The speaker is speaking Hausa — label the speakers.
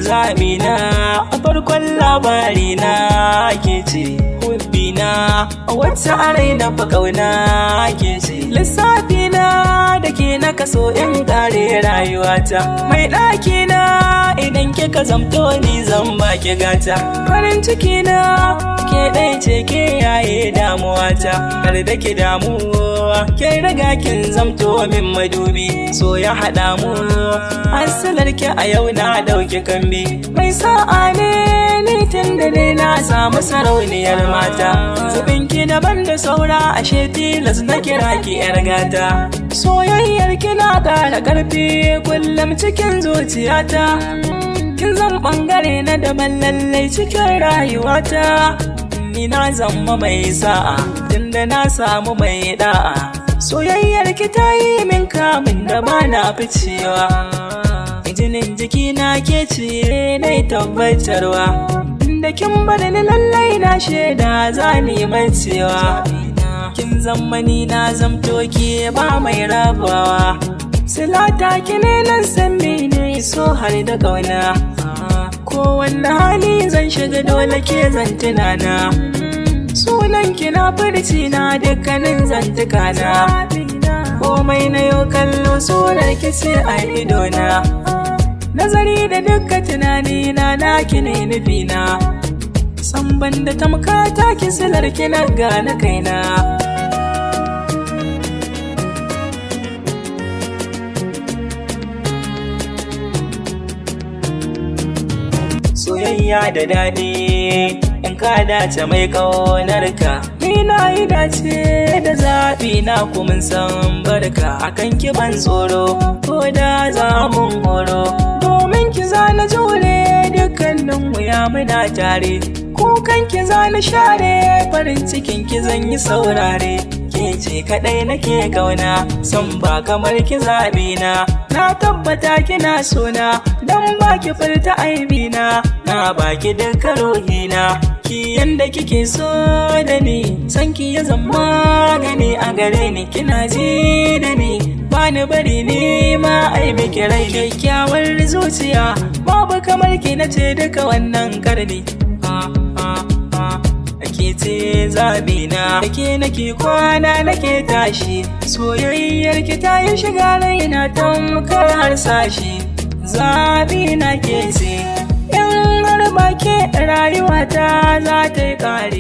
Speaker 1: zaɓina a farkon labari na ke ce hubbina wacce a raina fa ƙauna ke ce lissafina da ke na kaso in ƙare rayuwata mai ɗakina idan kika zamto ni zan baki gata farin cikina ke ɗai ce ke yaye damuwata kar da ki damu ke riga kin zamto min madubi so ya haɗa mu asalar ki a yau na ɗauki kambi mai sa'a ne ni tun da ne na samu sarauniyar mata zubin ki daban da saura ashe tilas na kira ki yar gata soyayyar ki na ƙara ƙarfi kullum cikin zuciyata kin zan ɓangare na daban lallai cikin rayuwata ni na zama mai sa'a tunda na samu mai da'a soyayyar ki ta yi min kamun da ba na ficewa jinin jikina ke ce na tabbatarwa da kin bada ni lallai na shaida za ni cewa kin zama ni na zamto ki ba mai rabawa silata ki ne nan san mene so har da ƙauna kowanne hali zan shiga dole ke zan tunana sunan ki na furci na dukkanin zantukana komai na yau kallo surar ki ce a idona nazari da dukkan tunani na naki ne nufina san banda tamkata ki silar ki na gane kaina soyayya da daɗi in ka dace mai ƙaunarka ni na yi dace da zaɓi na kuma san barka akan ki ban tsoro ko da za mun horo domin ki zana jure dukkanin wuya muna tare kukan ki zana share farin cikin ki zan yi saurare ke ce kaɗai nake ƙauna san ba kamar ki zaɓina na tabbata kina sona dan baki furta aibina na baki dukkan ruhina ki yanda kike so da ni san ki ya zama gani a gare ni kina ji da ni bani bari ni ma ai miki rai kyakkyawar zuciya babu kamar ki nace duka wannan karni ake ce zabina ake nake kwana nake tashi soyayyar ki ta yi shiga raina tamkar harsashi zabina ke ce in har ba ke rayuwata za ta yi ƙare